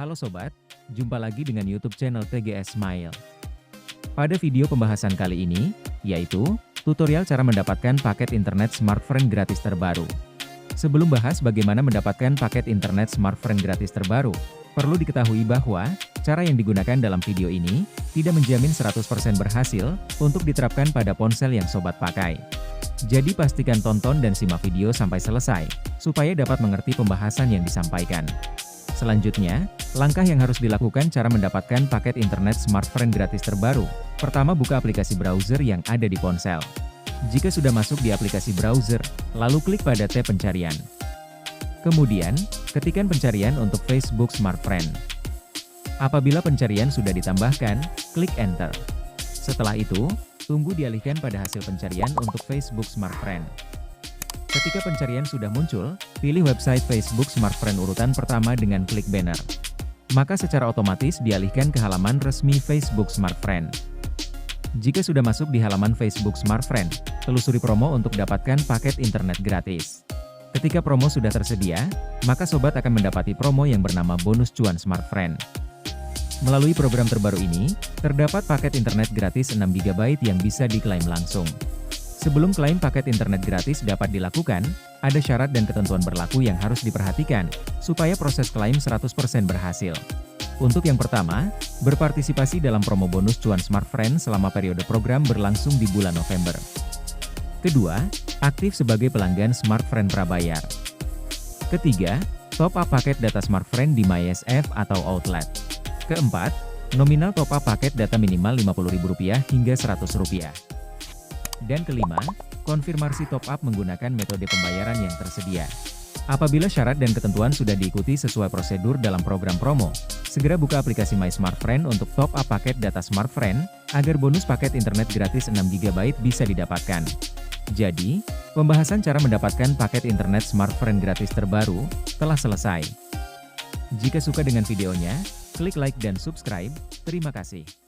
Halo sobat, jumpa lagi dengan YouTube channel TGS Smile. Pada video pembahasan kali ini, yaitu tutorial cara mendapatkan paket internet smartfren gratis terbaru. Sebelum bahas bagaimana mendapatkan paket internet smartfren gratis terbaru, perlu diketahui bahwa cara yang digunakan dalam video ini tidak menjamin 100% berhasil untuk diterapkan pada ponsel yang sobat pakai. Jadi pastikan tonton dan simak video sampai selesai, supaya dapat mengerti pembahasan yang disampaikan. Selanjutnya, langkah yang harus dilakukan cara mendapatkan paket internet smartfren gratis terbaru. Pertama, buka aplikasi browser yang ada di ponsel. Jika sudah masuk di aplikasi browser, lalu klik pada tab pencarian. Kemudian, ketikkan pencarian untuk Facebook Smartfren. Apabila pencarian sudah ditambahkan, klik Enter. Setelah itu, tunggu dialihkan pada hasil pencarian untuk Facebook Smartfren. Ketika pencarian sudah muncul, pilih website Facebook Smartfren urutan pertama dengan klik banner. Maka secara otomatis dialihkan ke halaman resmi Facebook Smartfren. Jika sudah masuk di halaman Facebook Smartfren, telusuri promo untuk dapatkan paket internet gratis. Ketika promo sudah tersedia, maka sobat akan mendapati promo yang bernama bonus cuan Smartfren. Melalui program terbaru ini, terdapat paket internet gratis 6 GB yang bisa diklaim langsung. Sebelum klaim paket internet gratis dapat dilakukan, ada syarat dan ketentuan berlaku yang harus diperhatikan, supaya proses klaim 100% berhasil. Untuk yang pertama, berpartisipasi dalam promo bonus cuan Smartfren selama periode program berlangsung di bulan November. Kedua, aktif sebagai pelanggan Smartfren prabayar. Ketiga, top up paket data Smartfren di MySF atau Outlet. Keempat, nominal top up paket data minimal Rp50.000 hingga Rp100. Dan kelima, konfirmasi top up menggunakan metode pembayaran yang tersedia. Apabila syarat dan ketentuan sudah diikuti sesuai prosedur dalam program promo, segera buka aplikasi My Smartfren untuk top up paket data Smartfren, agar bonus paket internet gratis 6 GB bisa didapatkan. Jadi, pembahasan cara mendapatkan paket internet Smartfren gratis terbaru telah selesai. Jika suka dengan videonya, klik like dan subscribe. Terima kasih.